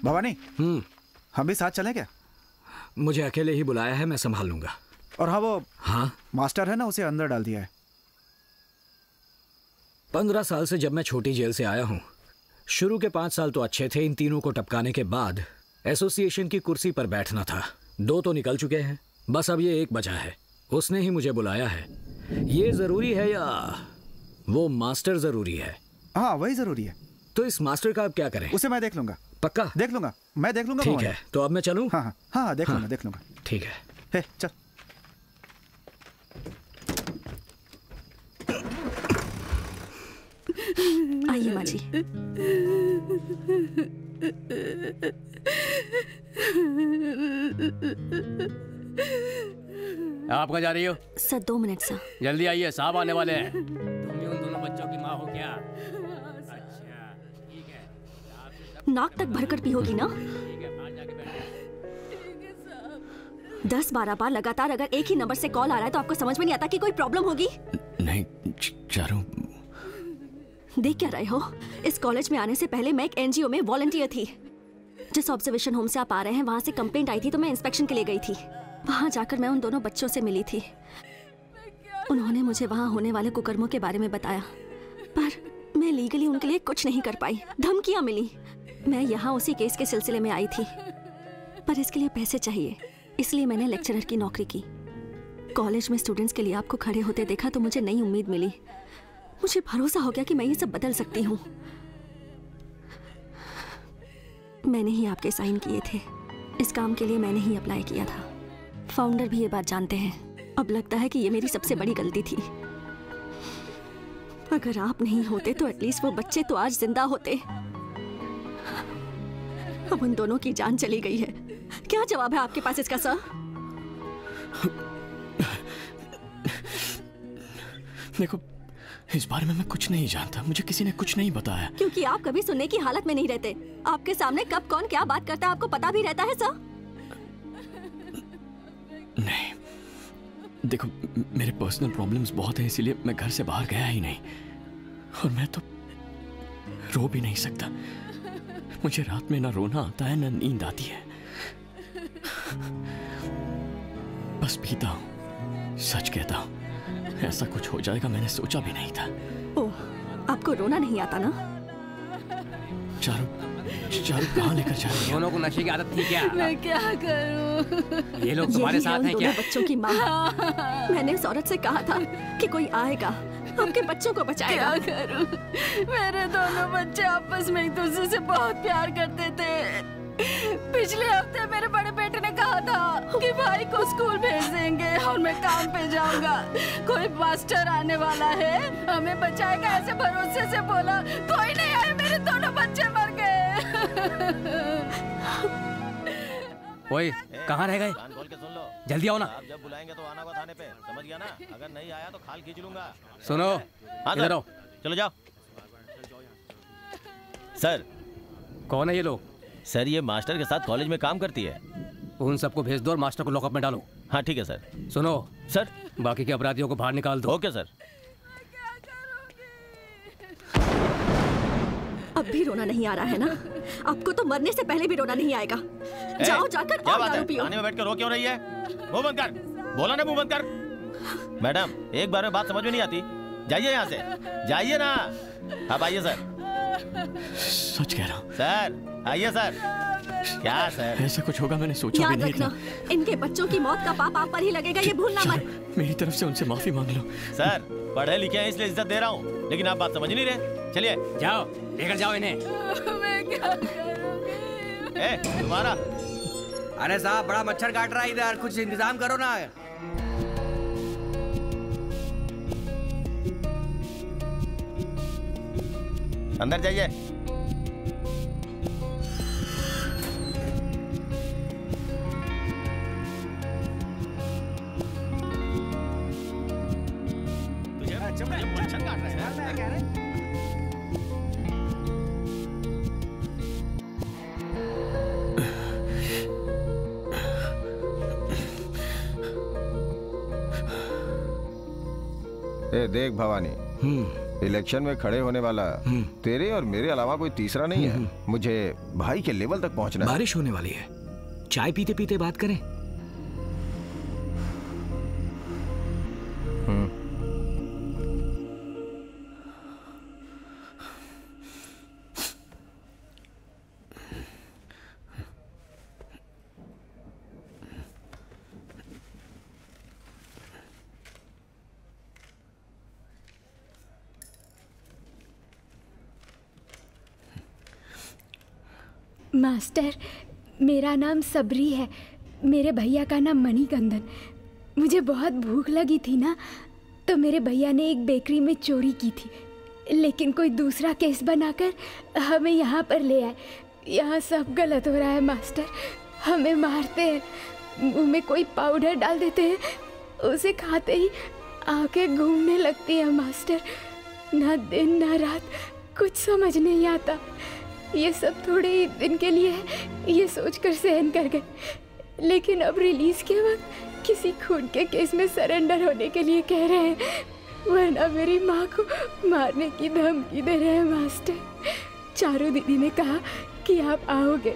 भवानी, हम भी साथ चलें क्या? मुझे अकेले ही बुलाया है, मैं संभाल लूंगा। और हाँ, मास्टर है ना, उसे अंदर डाल दिया है। 15 साल से जब मैं छोटी जेल से आया हूँ, शुरू के 5 साल तो अच्छे थे। इन तीनों को टपकाने के बाद एसोसिएशन की कुर्सी पर बैठना था। 2 तो निकल चुके हैं, बस अब ये एक बचा है। उसने ही मुझे बुलाया है। ये जरूरी है या वो मास्टर जरूरी है? हाँ, वही जरूरी है। तो इस मास्टर का अब क्या करें? उसे मैं देख लूंगा। पक्का? देख लूंगा, मैं देख लूंगा। ठीक है, तो अब मैं चलूं? हाँ, देख लूंगा। ठीक है। हे, चल। आइए माँ जी। आप कहाँ जा रही हो? Sir 2 minute sir. जल्दी आइए, साहब आने वाले हैं। तुम ही उन दोनों बच्चों की माँ हो क्या? अच्छा, ठीक है। नाक तक भरकर पियोगी ना? 10-12 बार लगातार अगर एक ही नंबर से कॉल आ रहा है तो आपको समझ में नहीं आता कि कोई प्रॉब्लम होगी? नहीं चारू। देख क्या रहे हो? इस कॉलेज में आने से पहले मैं एक एनजीओ में वॉलंटियर थी। जिस ऑब्जर्वेशन होम से आप आ रहे हैं वहां से कंप्लेंट आई थी तो मैं इंस्पेक्शन के लिए गई थी। वहां जाकर मैं उन दोनों बच्चों से मिली थी। उन्होंने मुझे वहां होने वाले कुकर्मों के बारे में बताया, पर मैं लीगली उनके लिए कुछ नहीं कर पाई। धमकियां मिली। मैं यहाँ उसी केस के सिलसिले में आई थी, पर इसके लिए पैसे चाहिए, इसलिए मैंने लेक्चरर की नौकरी की। कॉलेज में स्टूडेंट्स के लिए आपको खड़े होते देखा तो मुझे नई उम्मीद मिली। मुझे भरोसा हो गया कि मैं ये सब बदल सकती हूँ। मैंने ही आपके साइन किए थे। इस काम के लिए मैंने ही अप्लाई किया था। फाउंडर भी ये बात जानते हैं। अब लगता है कि ये मेरी सबसे बड़ी गलती थी। अगर आप नहीं होते तो एटलीस्ट वो बच्चे तो आज जिंदा होते। अब उन दोनों की जान चली गई है। क्या जवाब है आपके पास इसका सर? देखो, इस बारे में मैं कुछ नहीं जानता। मुझे किसी ने कुछ नहीं बताया। क्योंकि आप कभी सुनने की हालत में नहीं रहते। आपके सामने कब कौन क्या बात करता है आपको पता भी रहता है सर? नहीं, देखो मेरे पर्सनल प्रॉब्लम्स बहुत हैं, इसीलिए मैं घर से बाहर गया ही नहीं। और मैं तो रो भी नहीं सकता। मुझे रात में ना रोना आता है ना नींद आती है। बस पीता हूँ। सच कहता हूँ, ऐसा कुछ हो जाएगा मैंने सोचा भी नहीं था। ओह, आपको रोना नहीं आता ना? चारू कहाँ लेकर जा रही है? दोनों को नशे की आदत थी क्या? मैं क्या करूं? ये लोग तुम्हारे साथ हैं क्या? बच्चों की माँ। मैंने उस औरत से कहा था कि कोई आएगा, आपके बच्चों को बचाएगा। क्या करूं? मेरे दोनों बच्चे आपस में एक दूसरे से बहुत प्यार करते थे। पिछले हफ्ते मेरे बड़े बेटे ने कहा था कि भाई को स्कूल भेज देंगे और मैं काम पे जाऊंगा। कोई मास्टर आने वाला है, हमें बचाएगा, ऐसे भरोसे से बोला। कोई नहीं आया, मेरे दोनों बच्चे मर गए। ओए, कहाँ रह गए? कान खोल के सुन लो। जल्दी आओ ना। आप जब बुलाएंगे तो आना होगा थाने पे, समझ गया ना? अगर नहीं आया तो खाल खींच लूंगा। सुनो, इधर आओ। चलो जाओ। सर। कौन है ये लोग? सर, ये मास्टर के साथ कॉलेज में काम करती है। उन सबको भेज दो और मास्टर को लॉकअप में डालो। हाँ ठीक है सर। सुनो सर, बाकी के अपराधियों को बाहर निकाल दो। Okay sir. अब भी रोना नहीं आ रहा है ना? आपको तो मरने से पहले भी रोना नहीं आएगा। जाओ जाकर और दारू पियो। थाने में बैठ कर रो क्यों रही है? मुंह बंद कर। बोला ना मुंह बंद कर। मैडम, एक बार में बात समझ में नहीं आती। जाइए यहाँ से, जाइए ना। अब आइए सर। सच कह रहा हूँ सर। आइए सर। क्या सर? ऐसा कुछ होगा मैंने सोचा भी नहीं था। इनके बच्चों की मौत का पाप आप पर ही लगेगा, ये भूलना मत। मेरी तरफ से उनसे माफी मांग लो। सर, पढ़े लिखे हैं इसलिए इज्जत दे रहा हूँ, लेकिन आप बात समझ नहीं रहे। चलिए जाओ, लेकर जाओ इन्हें। मैं क्या करूंगी? तुम्हारा। अरे साहब, बड़ा मच्छर काट रहा है इधर, कुछ इंतजाम करो ना। अंदर जाइए। मच्छर काट रहे हैं। ए देख भवानी, इलेक्शन में खड़े होने वाला तेरे और मेरे अलावा कोई तीसरा नहीं है। मुझे भाई के लेवल तक पहुंचना है। बारिश होने वाली है, चाय पीते पीते बात करें। मास्टर, मेरा नाम सबरी है। मेरे भैया का नाम मणिकंदन। मुझे बहुत भूख लगी थी ना, तो मेरे भैया ने एक बेकरी में चोरी की थी, लेकिन कोई दूसरा केस बनाकर हमें यहाँ पर ले आए। यहाँ सब गलत हो रहा है मास्टर। हमें मारते हैं, मुंह में कोई पाउडर डाल देते हैं, उसे खाते ही आंखें घूमने लगती हैं मास्टर। ना दिन ना रात, कुछ समझ नहीं आता। ये सब थोड़े ही दिन के लिए है, ये सोचकर सहन कर गए, लेकिन अब रिलीज के वक्त किसी खून के केस में सरेंडर होने के लिए कह रहे हैं, वरना मेरी माँ को मारने की धमकी दे रहे हैं मास्टर। चारू दीदी ने कहा कि आप आओगे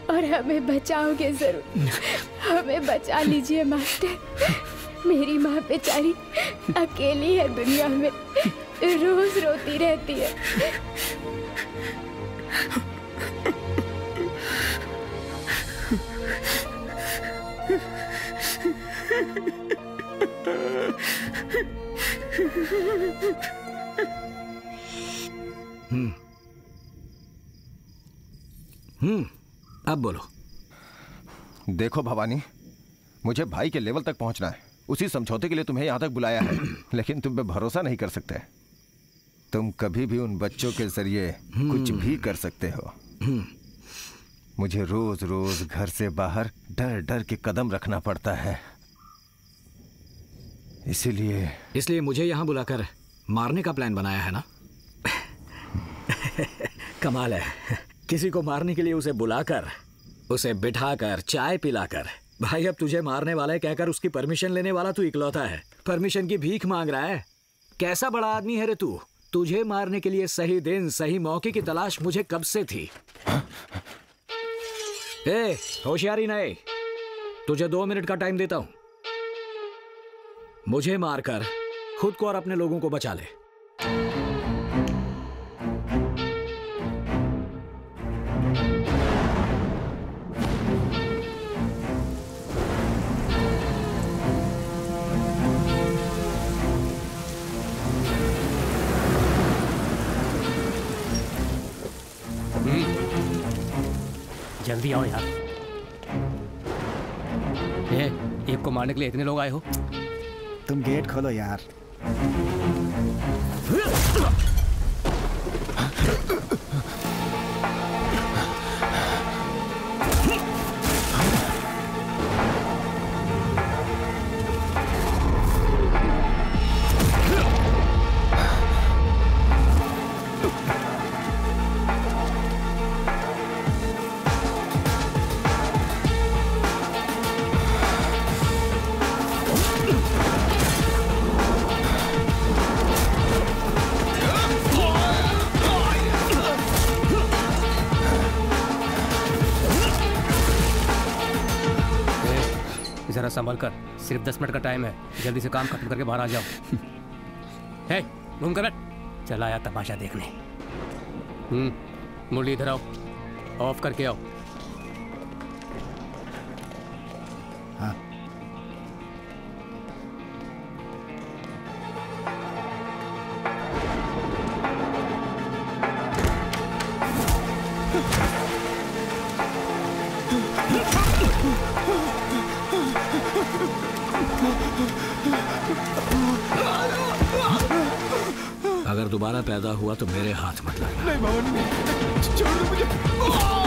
और हमें बचाओगे जरूर। हमें बचा लीजिए मास्टर। मेरी माँ बेचारी अकेली है दुनिया में, रोज रोती रहती है। अब बोलो। देखो भवानी, मुझे भाई के लेवल तक पहुंचना है। उसी समझौते के लिए तुम्हें यहां तक बुलाया है, लेकिन तुम पे भरोसा नहीं कर सकते। तुम कभी भी उन बच्चों के जरिए कुछ भी कर सकते हो। मुझे रोज रोज घर से बाहर डर डर के कदम रखना पड़ता है, इसलिए मुझे यहाँ बुलाकर मारने का प्लान बनाया है ना? कमाल है, किसी को मारने के लिए उसे बुलाकर, उसे बिठाकर, चाय पिलाकर, भाई अब तुझे मारने वाला है कहकर उसकी परमिशन लेने वाला तू इकलौता है। परमिशन की भीख मांग रहा है। कैसा बड़ा आदमी है रे तू? तुझे मारने के लिए सही दिन सही मौके की तलाश मुझे कब से थी। ए, होशियारी नहीं, तुझे 2 मिनट का टाइम देता हूं। मुझे मारकर खुद को और अपने लोगों को बचा ले। जल्दी आओ यार। एक को मारने के लिए इतने लोग आए हो? तुम गेट खोलो यार। जरा संभल कर, सिर्फ 10 मिनट का टाइम है, जल्दी से काम खत्म करके बाहर आ जाओ। हे, घूम कर बैठ। चला आया तमाशा देखने। मुरली इधर आओ, ऑफ करके आओ। हाँ। अगर दोबारा पैदा हुआ तो मेरे हाथ मत लगना। नहीं भवन, छोड़ दो मुझे।